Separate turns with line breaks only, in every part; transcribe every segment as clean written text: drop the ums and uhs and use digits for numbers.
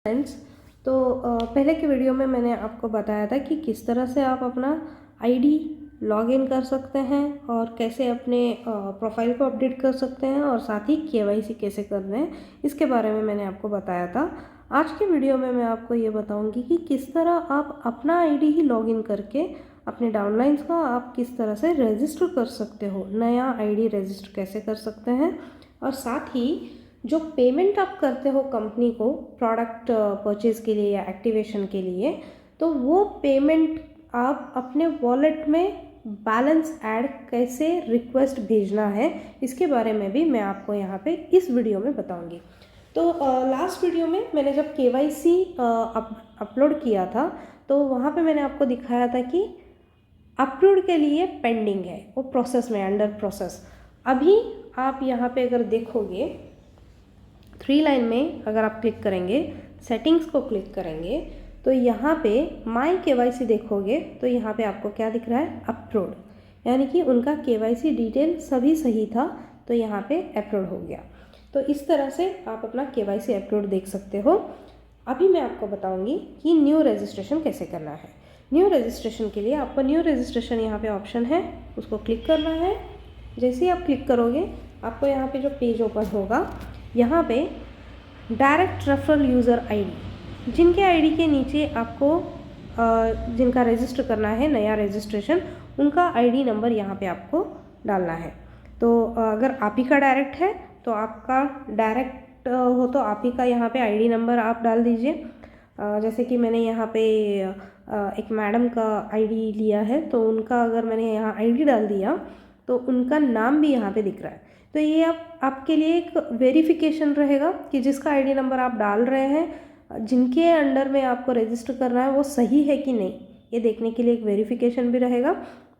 Friends, तो पहले के वीडियो में मैंने आपको बताया था कि किस तरह से आप अपना आईडी लॉगिन कर सकते हैं और कैसे अपने प्रोफाइल को अपडेट कर सकते हैं और साथ ही केवाईसी कैसे करना है, इसके बारे में मैंने आपको बताया था। आज के वीडियो में मैं आपको ये बताऊंगी कि किस तरह आप अपना आईडी ही लॉगिन करके अपने डाउनलाइंस का आप किस तरह से रजिस्टर कर सकते हो, नया आईडी रजिस्टर कैसे कर सकते हैं, और साथ ही जो पेमेंट आप करते हो कंपनी को प्रोडक्ट परचेज़ के लिए या एक्टिवेशन के लिए, तो वो पेमेंट आप अपने वॉलेट में बैलेंस ऐड कैसे रिक्वेस्ट भेजना है, इसके बारे में भी मैं आपको यहाँ पे इस वीडियो में बताऊँगी। तो लास्ट वीडियो में मैंने जब केवाईसी अपलोड किया था तो वहाँ पे मैंने आपको दिखाया था कि अपलोड के लिए पेंडिंग है, वो प्रोसेस में, अंडर प्रोसेस। अभी आप यहाँ पे अगर देखोगे 3 लाइन में अगर आप क्लिक करेंगे, सेटिंग्स को क्लिक करेंगे, तो यहाँ पे माई केवाईसी देखोगे तो यहाँ पे आपको क्या दिख रहा है, अपलोड, यानी कि उनका केवाईसी डिटेल सभी सही था तो यहाँ पे अपलोड हो गया। तो इस तरह से आप अपना केवाईसी अपलोड देख सकते हो। अभी मैं आपको बताऊंगी कि न्यू रजिस्ट्रेशन कैसे करना है। न्यू रजिस्ट्रेशन के लिए आपको न्यू रजिस्ट्रेशन यहाँ पे ऑप्शन है, उसको क्लिक करना है। जैसे ही आप क्लिक करोगे आपको यहाँ पे जो पेज ओपन होगा, यहाँ पे डायरेक्ट रेफरल यूज़र आईडी, जिनके आईडी के नीचे आपको जिनका रजिस्टर करना है नया रजिस्ट्रेशन, उनका आईडी नंबर यहाँ पे आपको डालना है। तो अगर आप ही का डायरेक्ट है तो आपका डायरेक्ट हो तो आप ही का यहाँ पे आईडी नंबर आप डाल दीजिए। जैसे कि मैंने यहाँ पे एक मैडम का आईडी लिया है, तो उनका अगर मैंने यहाँ आईडी डाल दिया तो उनका नाम भी यहाँ पे दिख रहा है। तो ये आपके लिए एक वेरिफिकेशन रहेगा कि जिसका आईडी नंबर आप डाल रहे हैं, जिनके अंडर में आपको रजिस्टर करना है, वो सही है कि नहीं, ये देखने के लिए एक वेरिफिकेशन भी रहेगा।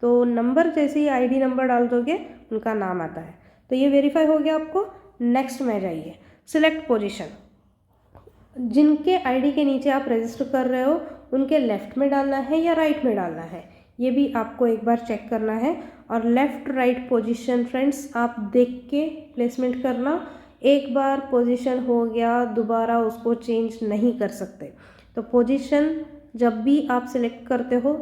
तो नंबर जैसे ही आईडी नंबर डाल दोगे उनका नाम आता है, तो ये वेरीफाई हो गया आपको। नेक्स्ट में जाइए, सिलेक्ट पोजीशन, जिनके आईडी के नीचे आप रजिस्टर कर रहे हो उनके लेफ़्ट में डालना है या राइट में डालना है, ये भी आपको एक बार चेक करना है। और लेफ़्ट राइट पोजीशन फ्रेंड्स आप देख के प्लेसमेंट करना। एक बार पोजीशन हो गया, दोबारा उसको चेंज नहीं कर सकते। तो पोजीशन जब भी आप सिलेक्ट करते हो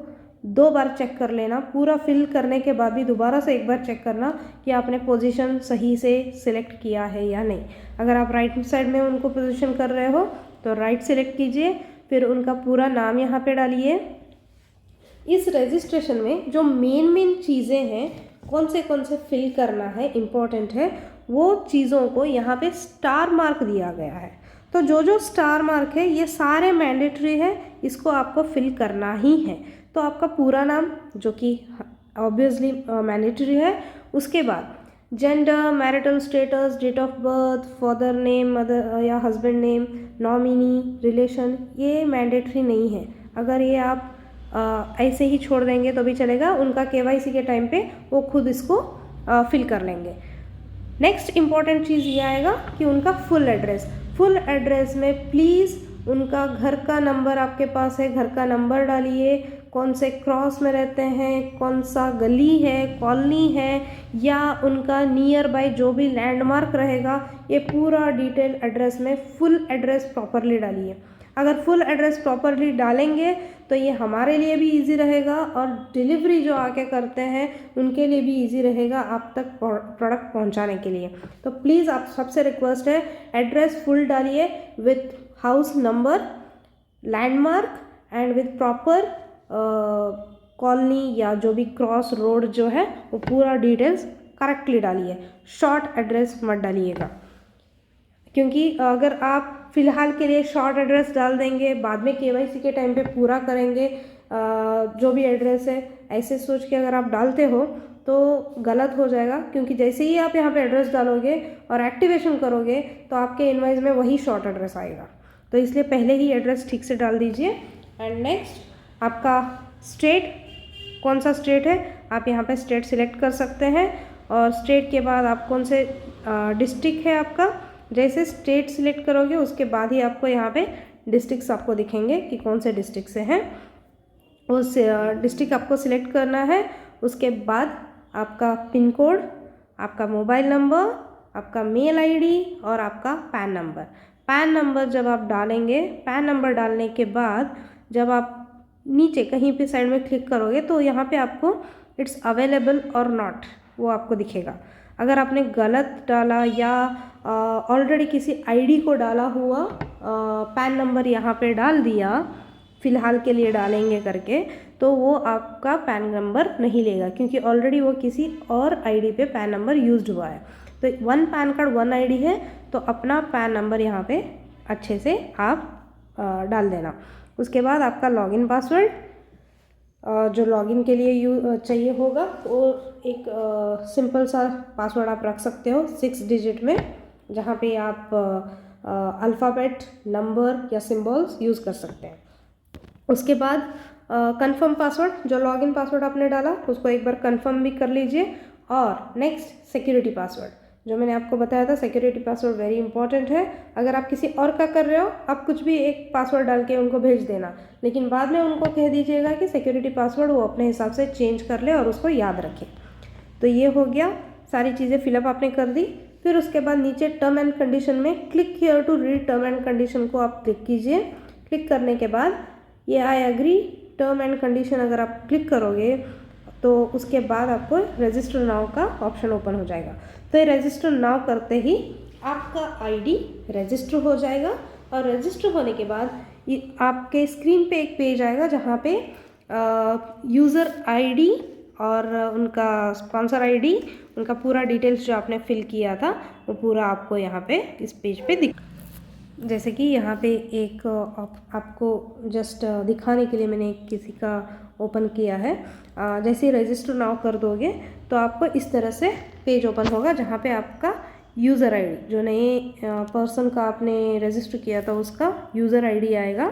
2 बार चेक कर लेना, पूरा फिल करने के बाद भी दोबारा से एक बार चेक करना कि आपने पोजीशन सही से सिलेक्ट किया है या नहीं। अगर आप राइट साइड में उनको पोजीशन कर रहे हो तो राइट सिलेक्ट कीजिए, फिर उनका पूरा नाम यहाँ पे डालिए। इस रजिस्ट्रेशन में जो मेन चीज़ें हैं, कौन से फिल करना है, इम्पोर्टेंट है, वो चीज़ों को यहाँ पे स्टार मार्क दिया गया है। तो जो स्टार मार्क है ये सारे मैंडेटरी है, इसको आपको फिल करना ही है। तो आपका पूरा नाम जो कि ऑब्वियसली मैंडेटरी है, उसके बाद gender, marital status, date of birth, father name, mother या हस्बैंड नेम, नॉमिनी, रिलेशन, ये मैंडेटरी नहीं है। अगर ये आप ऐसे ही छोड़ देंगे तो भी चलेगा, उनका केवाईसी के टाइम पे वो खुद इसको फिल कर लेंगे। नेक्स्ट इम्पॉर्टेंट चीज़ ये आएगा कि उनका फुल एड्रेस में प्लीज़ उनका घर का नंबर आपके पास है, घर का नंबर डालिए, कौन से क्रॉस में रहते हैं, कौन सा गली है, कॉलोनी है, या उनका नियर बाय जो भी लैंडमार्क रहेगा, ये पूरा डिटेल एड्रेस में फुल एड्रेस प्रॉपरली डालिए। अगर फुल एड्रेस प्रॉपरली डालेंगे तो ये हमारे लिए भी इजी रहेगा और डिलीवरी जो आके करते हैं उनके लिए भी इजी रहेगा आप तक प्रोडक्ट पहुंचाने के लिए। तो प्लीज़ आप सबसे रिक्वेस्ट है, एड्रेस फुल डालिए with house number, landmark and with proper colony या जो भी क्रॉस रोड जो है वो पूरा डिटेल्स करेक्टली डालिए। शॉर्ट एड्रेस मत डालिएगा, क्योंकि अगर आप फ़िलहाल के लिए शॉर्ट एड्रेस डाल देंगे, बाद में केवाईसी के टाइम पे पूरा करेंगे जो भी एड्रेस है, ऐसे सोच के अगर आप डालते हो तो गलत हो जाएगा। क्योंकि जैसे ही आप यहाँ पे एड्रेस डालोगे और एक्टिवेशन करोगे तो आपके इनवॉइस में वही शॉर्ट एड्रेस आएगा। तो इसलिए पहले ही एड्रेस ठीक से डाल दीजिए। एंड नेक्स्ट आपका स्टेट, कौन सा स्टेट है, आप यहाँ पे स्टेट सिलेक्ट कर सकते हैं। और स्टेट के बाद आप कौन से डिस्ट्रिक्ट है आपका, जैसे स्टेट सिलेक्ट करोगे उसके बाद ही आपको यहाँ पे डिस्ट्रिक्ट्स आपको दिखेंगे कि कौन से डिस्ट्रिक्ट से हैं, उस डिस्ट्रिक्ट आपको सिलेक्ट करना है। उसके बाद आपका पिन कोड, आपका मोबाइल नंबर, आपका मेल आईडी और आपका पैन नंबर। पैन नंबर जब आप डालेंगे, पैन नंबर डालने के बाद जब आप नीचे कहीं पे साइड में क्लिक करोगे तो यहाँ पे आपको इट्स अवेलेबल और नॉट वो आपको दिखेगा। अगर आपने गलत डाला या ऑलरेडी किसी आईडी को डाला हुआ पैन नंबर यहाँ पे डाल दिया, फ़िलहाल के लिए डालेंगे करके, तो वो आपका पैन नंबर नहीं लेगा, क्योंकि ऑलरेडी वो किसी और आईडी पे पैन नंबर यूज्ड हुआ है। तो 1 पैन कार्ड 1 आईडी है, तो अपना पैन नंबर यहाँ पे अच्छे से आप डाल देना। उसके बाद आपका लॉगिन पासवर्ड जो लॉगिन के लिए चाहिए होगा वो एक सिंपल सा पासवर्ड आप रख सकते हो 6 डिजिट में, जहाँ पे आप अल्फ़ाबेट, नंबर या सिंबल्स यूज़ कर सकते हैं। उसके बाद कंफर्म पासवर्ड, जो लॉगिन पासवर्ड आपने डाला उसको एक बार कंफर्म भी कर लीजिए। और नेक्स्ट सिक्योरिटी पासवर्ड, जो मैंने आपको बताया था, सिक्योरिटी पासवर्ड वेरी इंपॉर्टेंट है। अगर आप किसी और का कर रहे हो, आप कुछ भी एक पासवर्ड डाल के उनको भेज देना, लेकिन बाद में उनको कह दीजिएगा कि सिक्योरिटी पासवर्ड वो अपने हिसाब से चेंज कर ले और उसको याद रखे। तो ये हो गया, सारी चीज़ें फिलअप आपने कर दी। फिर उसके बाद नीचे टर्म एंड कंडीशन में click here to read term and condition को आप क्लिक कीजिए। क्लिक करने के बाद ये I agree term and condition अगर आप क्लिक करोगे तो उसके बाद आपको रजिस्टर नाउ का ऑप्शन ओपन हो जाएगा। तो ये रजिस्टर नाउ करते ही आपका आईडी रजिस्टर हो जाएगा, और रजिस्टर होने के बाद ये आपके स्क्रीन पे एक पेज आएगा जहाँ पे यूज़र आईडी और उनका स्पॉन्सर आईडी, उनका पूरा डिटेल्स जो आपने फिल किया था वो पूरा आपको यहाँ पे इस पेज पे दिख, जैसे कि यहाँ पे एक आपको जस्ट दिखाने के लिए मैंने किसी का ओपन किया है। जैसे रजिस्टर नाउ कर दोगे तो आपको इस तरह से पेज ओपन होगा, जहाँ पे आपका यूज़र आईडी, जो नए पर्सन का आपने रजिस्टर किया था उसका यूज़र आईडी आएगा,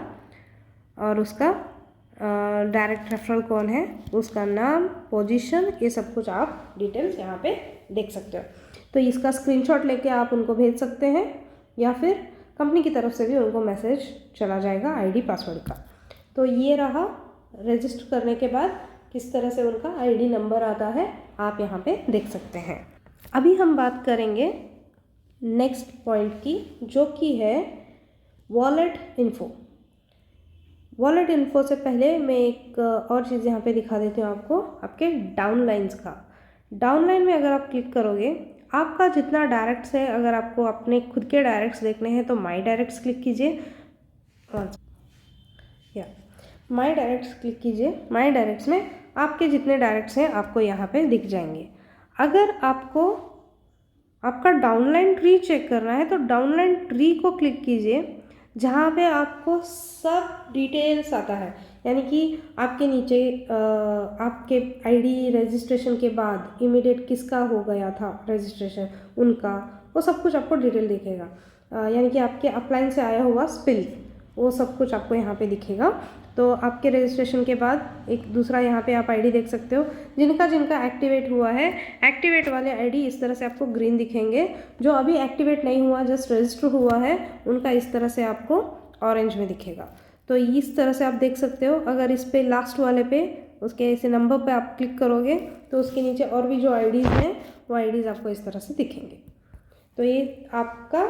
और उसका डायरेक्ट रेफरल कौन है, उसका नाम, पोजीशन, ये सब कुछ आप डिटेल्स यहाँ पे देख सकते हो। तो इसका स्क्रीनशॉट लेके आप उनको भेज सकते हैं, या फिर कंपनी की तरफ से भी उनको मैसेज चला जाएगा आईडी पासवर्ड का। तो ये रहा रजिस्टर करने के बाद किस तरह से उनका आईडी नंबर आता है, आप यहाँ पे देख सकते हैं। अभी हम बात करेंगे नेक्स्ट पॉइंट की, जो कि है वॉलेट इन्फो। वॉलेट इन्फो से पहले मैं एक और चीज़ यहाँ पे दिखा देती हूँ आपको, आपके डाउनलाइंस का। डाउनलाइन में अगर आप क्लिक करोगे, आपका जितना डायरेक्ट्स है, अगर आपको अपने खुद के डायरेक्ट्स देखने हैं तो माई डायरेक्ट्स क्लिक कीजिए, या माई डायरेक्ट्स क्लिक कीजिए। माई डायरेक्ट्स में आपके जितने डायरेक्ट्स हैं आपको यहाँ पे दिख जाएंगे। अगर आपको आपका डाउनलाइन ट्री चेक करना है तो डाउनलाइन ट्री को क्लिक कीजिए, जहाँ पे आपको सब डिटेल्स आता है, यानी कि आपके नीचे आपके आईडी रजिस्ट्रेशन के बाद इमीडिएट किसका हो गया था रजिस्ट्रेशन, उनका वो सब कुछ आपको डिटेल दिखेगा। यानी कि आपके अपलाइन से आया हुआ स्पिल, वो सब कुछ आपको यहाँ पे दिखेगा। तो आपके रजिस्ट्रेशन के बाद एक दूसरा यहाँ पे आप आईडी देख सकते हो, जिनका जिनका एक्टिवेट हुआ है, एक्टिवेट वाले आईडी इस तरह से आपको ग्रीन दिखेंगे। जो अभी एक्टिवेट नहीं हुआ, जस्ट रजिस्टर हुआ है, उनका इस तरह से आपको ऑरेंज में दिखेगा। तो इस तरह से आप देख सकते हो। अगर इस पे लास्ट वाले पे उसके ऐसे नंबर पे आप क्लिक करोगे तो उसके नीचे और भी जो आईडीज़ हैं वो आईडीज़ आपको इस तरह से दिखेंगे। तो ये आपका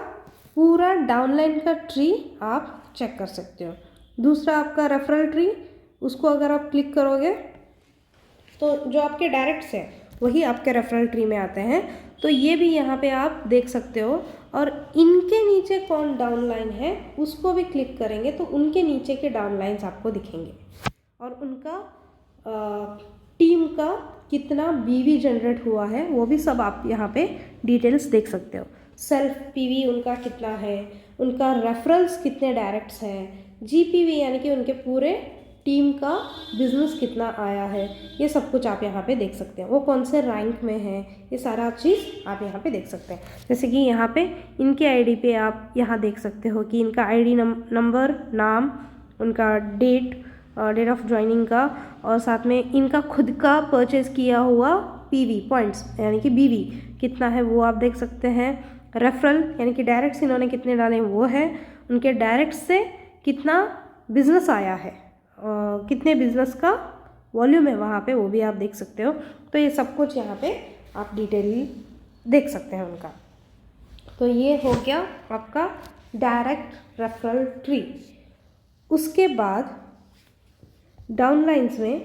पूरा डाउनलाइन का ट्री आप चेक कर सकते हो। दूसरा आपका रेफरल ट्री, उसको अगर आप क्लिक करोगे तो जो आपके डायरेक्ट्स हैं वही आपके रेफरल ट्री में आते हैं। तो ये भी यहाँ पे आप देख सकते हो, और इनके नीचे कौन डाउनलाइन है उसको भी क्लिक करेंगे तो उनके नीचे के डाउनलाइंस आपको दिखेंगे, और उनका टीम का कितना बीवी जनरेट हुआ है वो भी सब आप यहाँ पे डिटेल्स देख सकते हो। सेल्फ पीवी उनका कितना है, उनका रेफरल्स कितने डायरेक्ट्स हैं, जीपीवी यानी कि उनके पूरे टीम का बिजनेस कितना आया है, ये सब कुछ आप यहाँ पे देख सकते हैं। वो कौन से रैंक में है, ये सारा चीज़ आप यहाँ पे देख सकते हैं। जैसे कि यहाँ पे इनके आईडी पे आप यहाँ देख सकते हो कि इनका आईडी नंबर, नाम, उनका डेट ऑफ ज्वाइनिंग का, और साथ में इनका खुद का परचेज़ किया हुआ पीवी पॉइंट्स यानी कि बीवी कितना है वो आप देख सकते हैं। रेफरल यानी कि डायरेक्ट्स इन्होंने कितने डाले वो है, उनके डायरेक्ट से कितना बिजनेस आया है, कितने बिजनेस का वॉल्यूम है वहाँ पे, वो भी आप देख सकते हो। तो ये सब कुछ यहाँ पे आप डिटेल देख सकते हैं उनका। तो ये हो गया आपका डायरेक्ट रेफरल ट्री। उसके बाद डाउनलाइंस में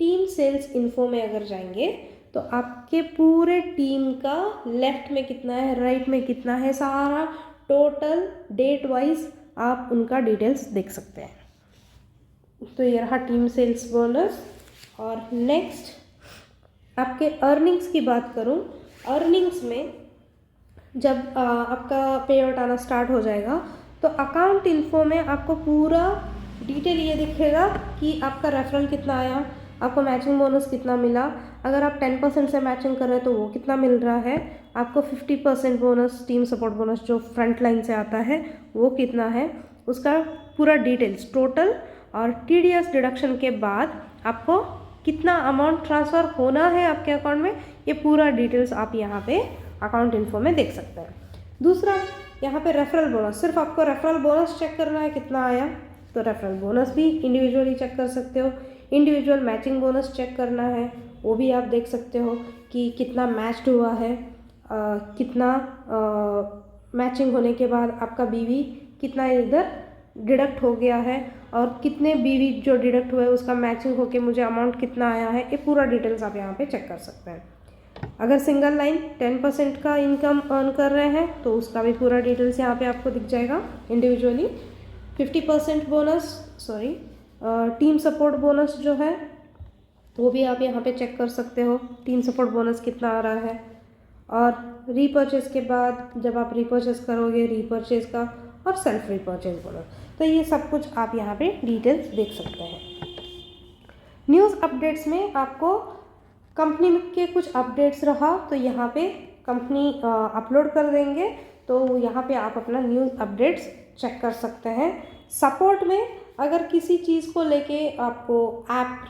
टीम सेल्स इन्फो में अगर जाएंगे तो आपके पूरे टीम का लेफ्ट में कितना है, राइट में कितना है, सारा टोटल डेट वाइज आप उनका डिटेल्स देख सकते हैं। तो ये रहा टीम सेल्स बोनस। और नेक्स्ट आपके अर्निंग्स की बात करूं, अर्निंग्स में जब आपका पे आउट आना स्टार्ट हो जाएगा तो अकाउंट इन्फो में आपको पूरा डिटेल ये दिखेगा कि आपका रेफरल कितना आया, आपको मैचिंग बोनस कितना मिला, अगर आप 10% से मैचिंग कर रहे हैं तो वो कितना मिल रहा है, आपको 50% बोनस, टीम सपोर्ट बोनस जो फ्रंट लाइन से आता है वो कितना है, उसका पूरा डिटेल्स टोटल, और TDS डिडक्शन के बाद आपको कितना अमाउंट ट्रांसफ़र होना है आपके अकाउंट में, ये पूरा डिटेल्स आप यहाँ पे अकाउंट इन्फो में देख सकते हैं। दूसरा यहाँ पे रेफरल बोनस, सिर्फ आपको रेफरल बोनस चेक करना है कितना आया, तो रेफरल बोनस भी इंडिविजुअली चेक कर सकते हो। इंडिविजुअल मैचिंग बोनस चेक करना है, वो भी आप देख सकते हो कि कितना मैच्ड हुआ है, कितना मैचिंग होने के बाद आपका BV कितना इधर डिडक्ट हो गया है, और कितने BV जो डिडक्ट हुआ है उसका मैचिंग होके मुझे अमाउंट कितना आया है, ये पूरा डिटेल्स आप यहाँ पे चेक कर सकते हैं। अगर सिंगल लाइन 10% का इनकम अर्न कर रहे हैं तो उसका भी पूरा डिटेल्स यहाँ पे आपको दिख जाएगा individually. 50% bonus, team support bonus जो है वो भी आप यहाँ पे चेक कर सकते हो, टीम सपोर्ट बोनस कितना आ रहा है। और रीपर्चेज के बाद जब आप रीपर्चेज करोगे, रीपर्चेज का और सेल्फ रीपर्चेज बोनस, तो ये सब कुछ आप यहाँ पे डिटेल्स देख सकते हैं। न्यूज़ अपडेट्स में आपको कंपनी के कुछ अपडेट्स रहा तो यहाँ पे कंपनी अपलोड कर देंगे, तो यहाँ पे आप अपना न्यूज़ अपडेट्स चेक कर सकते हैं। सपोर्ट में अगर किसी चीज़ को लेके आपको ऐप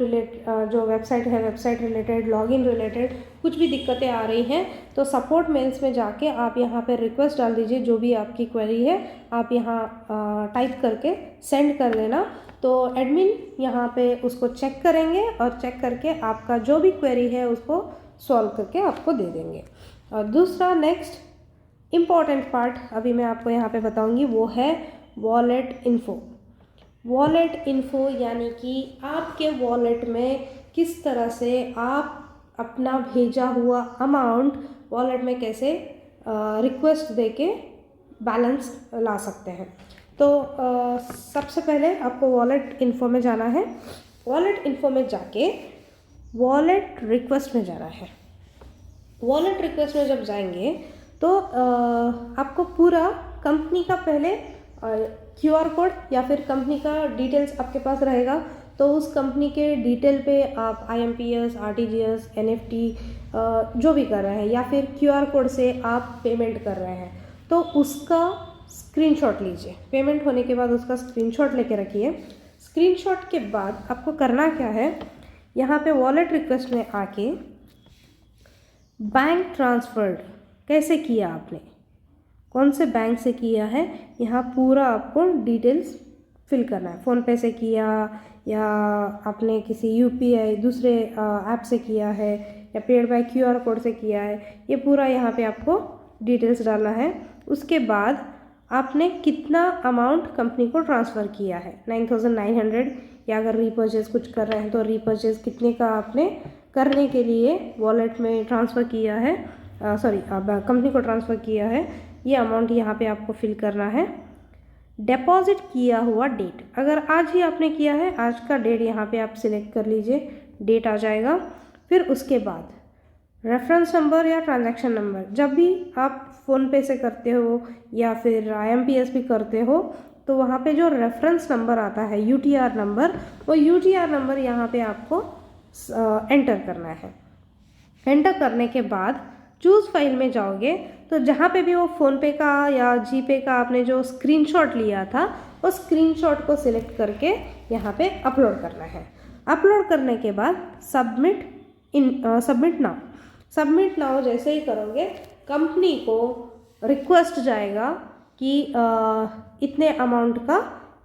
जो वेबसाइट है, वेबसाइट रिलेटेड, लॉगिन रिलेटेड कुछ भी दिक्कतें आ रही हैं तो सपोर्ट मेल्स में जाके आप यहाँ पे रिक्वेस्ट डाल दीजिए, जो भी आपकी क्वेरी है आप यहाँ टाइप करके सेंड कर लेना, तो एडमिन यहाँ पे उसको चेक करेंगे और चेक करके आपका जो भी क्वेरी है उसको सॉल्व करके आपको दे देंगे। और दूसरा नेक्स्ट इम्पॉर्टेंट पार्ट अभी मैं आपको यहाँ पे बताऊँगी, वो है वॉलेट इन्फो। वॉलेट इन्फो यानी कि आपके वॉलेट में किस तरह से आप अपना भेजा हुआ अमाउंट वॉलेट में कैसे रिक्वेस्ट देके बैलेंस ला सकते हैं। तो सबसे पहले आपको वॉलेट इन्फो में जाना है। वॉलेट इन्फो में जाके वॉलेट रिक्वेस्ट में जाना है। वॉलेट रिक्वेस्ट में जब जाएंगे तो आपको पूरा कंपनी का पहले QR कोड या फिर कंपनी का डिटेल्स आपके पास रहेगा, तो उस कंपनी के डिटेल पे आप IMPS, RTGS, NFT जो भी कर रहे हैं या फिर QR कोड से आप पेमेंट कर रहे हैं तो उसका स्क्रीनशॉट लीजिए। पेमेंट होने के बाद उसका स्क्रीनशॉट लेके रखिए। स्क्रीनशॉट के बाद आपको करना क्या है, यहाँ पे वॉलेट रिक्वेस्ट में आके बैंक ट्रांसफर्ड कैसे किया आपने, कौन से बैंक से किया है, यहाँ पूरा आपको डिटेल्स फिल करना है। फ़ोनपे से किया या आपने किसी UPI दूसरे ऐप से किया है या पेड बाय QR कोड से किया है, ये पूरा यहाँ पे आपको डिटेल्स डालना है। उसके बाद आपने कितना अमाउंट कंपनी को ट्रांसफ़र किया है, 9900, या अगर रीपर्चेज कुछ कर रहे हैं तो रीपर्चेज कितने का आपने करने के लिए वॉलेट में ट्रांसफ़र किया है, कंपनी को ट्रांसफ़र किया है, ये अमाउंट यहाँ पे आपको फिल करना है। डिपॉजिट किया हुआ डेट, अगर आज ही आपने किया है, आज का डेट यहाँ पे आप सिलेक्ट कर लीजिए, डेट आ जाएगा। फिर उसके बाद रेफरेंस नंबर या ट्रांजैक्शन नंबर, जब भी आप फ़ोनपे से करते हो या फिर IMPS भी करते हो तो वहाँ पे जो रेफरेंस नंबर आता है UTR नंबर, वो UTR नंबर यहाँ पे आपको एंटर करना है। एंटर करने के बाद चूज़ फाइल में जाओगे तो जहाँ पे भी वो फ़ोनपे का या GPay का आपने जो स्क्रीनशॉट लिया था वो स्क्रीनशॉट को सिलेक्ट करके यहाँ पे अपलोड करना है। अपलोड करने के बाद सबमिट नाउ जैसे ही करोगे कंपनी को रिक्वेस्ट जाएगा कि इतने अमाउंट का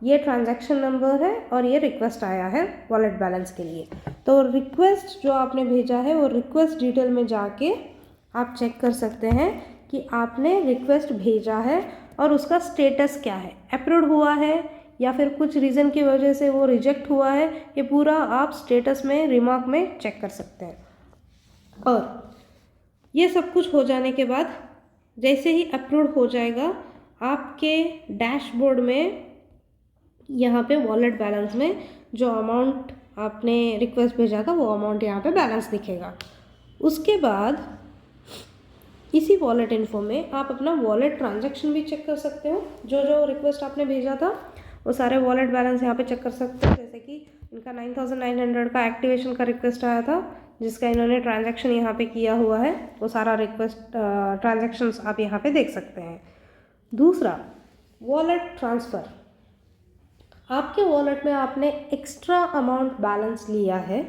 ये ट्रांजैक्शन नंबर है और ये रिक्वेस्ट आया है वॉलेट बैलेंस के लिए। तो रिक्वेस्ट जो आपने भेजा है वो रिक्वेस्ट डिटेल में जाके आप चेक कर सकते हैं कि आपने रिक्वेस्ट भेजा है और उसका स्टेटस क्या है, अप्रूव्ड हुआ है या फिर कुछ रीज़न की वजह से वो रिजेक्ट हुआ है, ये पूरा आप स्टेटस में रिमार्क में चेक कर सकते हैं। और ये सब कुछ हो जाने के बाद जैसे ही अप्रूव्ड हो जाएगा, आपके डैशबोर्ड में यहाँ पे वॉलेट बैलेंस में जो अमाउंट आपने रिक्वेस्ट भेजा था वो अमाउंट यहाँ पे बैलेंस दिखेगा। उसके बाद इसी वॉलेट इन्फो में आप अपना वॉलेट ट्रांजैक्शन भी चेक कर सकते हो। जो जो रिक्वेस्ट आपने भेजा था वो सारे वॉलेट बैलेंस यहाँ पे चेक कर सकते हो। जैसे कि इनका 9900 का एक्टिवेशन का रिक्वेस्ट आया था, जिसका इन्होंने ट्रांजैक्शन यहाँ पे किया हुआ है, वो सारा रिक्वेस्ट ट्रांजैक्शंस आप यहाँ पे देख सकते हैं। दूसरा, वॉलेट ट्रांसफ़र। आपके वॉलेट में आपने एक्स्ट्रा अमाउंट बैलेंस लिया है,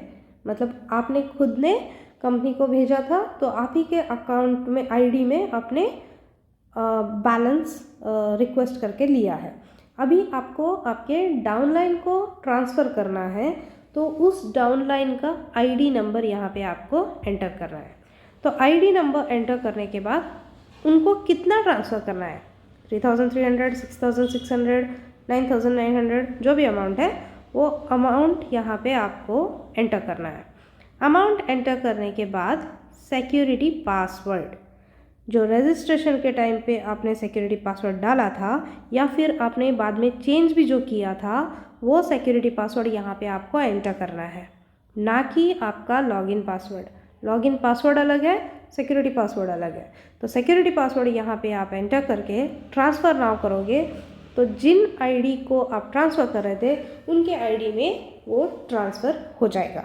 मतलब आपने खुद ने कंपनी को भेजा था तो आप ही के अकाउंट में आईडी में आपने बैलेंस रिक्वेस्ट करके लिया है। अभी आपको आपके डाउनलाइन को ट्रांसफ़र करना है, तो उस डाउनलाइन का आईडी नंबर यहाँ पे आपको एंटर करना है। तो आईडी नंबर एंटर करने के बाद उनको कितना ट्रांसफ़र करना है, 3300, 6600, 9900, जो भी अमाउंट है वो अमाउंट यहाँ पे आपको एंटर करना है। अमाउंट एंटर करने के बाद सिक्योरिटी पासवर्ड, जो रजिस्ट्रेशन के टाइम पे आपने सिक्योरिटी पासवर्ड डाला था या फिर आपने बाद में चेंज भी जो किया था, वो सिक्योरिटी पासवर्ड यहाँ पे आपको एंटर करना है, ना कि आपका लॉगिन पासवर्ड। लॉगिन पासवर्ड अलग है, सिक्योरिटी पासवर्ड अलग है। तो सिक्योरिटी पासवर्ड यहाँ पे आप एंटर करके ट्रांसफ़र नाउ करोगे तो जिन आईडी को आप ट्रांसफ़र कर रहे थे उनके आईडी में वो ट्रांसफ़र हो जाएगा।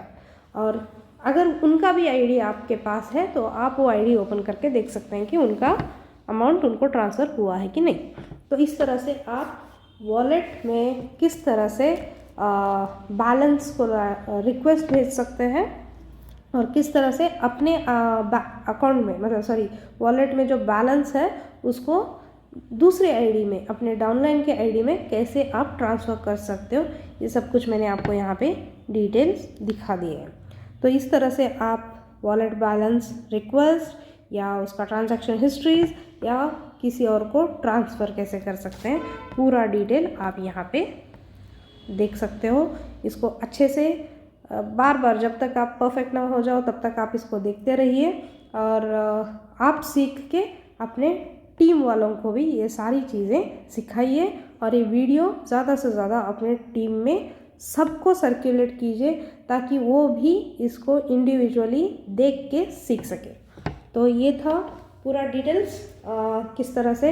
और अगर उनका भी आईडी आपके पास है तो आप वो आईडी ओपन करके देख सकते हैं कि उनका अमाउंट उनको ट्रांसफ़र हुआ है कि नहीं। तो इस तरह से आप वॉलेट में किस तरह से बैलेंस को रिक्वेस्ट भेज सकते हैं और किस तरह से अपने अकाउंट में, मतलब वॉलेट में जो बैलेंस है उसको दूसरे आईडी में, अपने डाउनलाइन के आईडी में कैसे आप ट्रांसफ़र कर सकते हो, ये सब कुछ मैंने आपको यहाँ पे डिटेल्स दिखा दिए हैं। तो इस तरह से आप वॉलेट बैलेंस रिक्वेस्ट या उसका ट्रांजैक्शन हिस्ट्रीज या किसी और को ट्रांसफ़र कैसे कर सकते हैं, पूरा डिटेल आप यहाँ पे देख सकते हो। इसको अच्छे से बार बार, जब तक आप परफेक्ट ना हो जाओ तब तक आप इसको देखते रहिए और आप सीख के अपने टीम वालों को भी ये सारी चीज़ें सिखाइए और ये वीडियो ज़्यादा से ज़्यादा अपने टीम में सबको सर्कुलेट कीजिए ताकि वो भी इसको इंडिविजुअली देख के सीख सके। तो ये था पूरा डिटेल्स, किस तरह से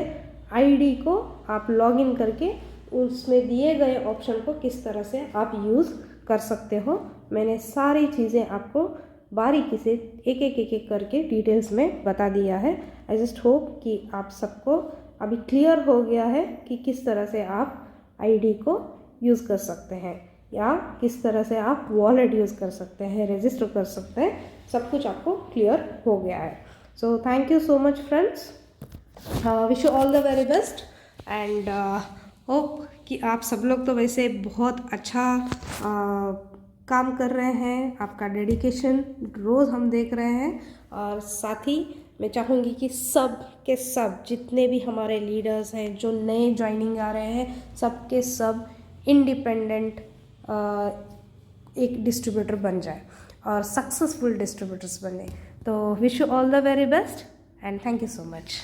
आईडी को आप लॉगिन करके उसमें दिए गए ऑप्शन को किस तरह से आप यूज़ कर सकते हो। मैंने सारी चीज़ें आपको बारीकी से एक एक करके डिटेल्स में बता दिया है। आई जस्ट होप कि आप सबको अभी क्लियर हो गया है कि किस तरह से आप आईडी को यूज़ कर सकते हैं या किस तरह से आप वॉलेट यूज़ कर सकते हैं, रजिस्टर कर सकते हैं, सब कुछ आपको क्लियर हो गया है। So thank you so much friends, wish you all the very best and hope कि आप सब लोग तो वैसे बहुत अच्छा काम कर रहे हैं, आपका डेडिकेशन रोज़ हम देख रहे हैं। और साथ ही मैं चाहूँगी कि सब के सब जितने भी हमारे लीडर्स हैं जो नए ज्वाइनिंग आ रहे हैं, सब के सब इंडिपेंडेंट एक डिस्ट्रीब्यूटर बन जाए और सक्सेसफुल डिस्ट्रीब्यूटर्स बने। तो wish you all the very best and thank you so much.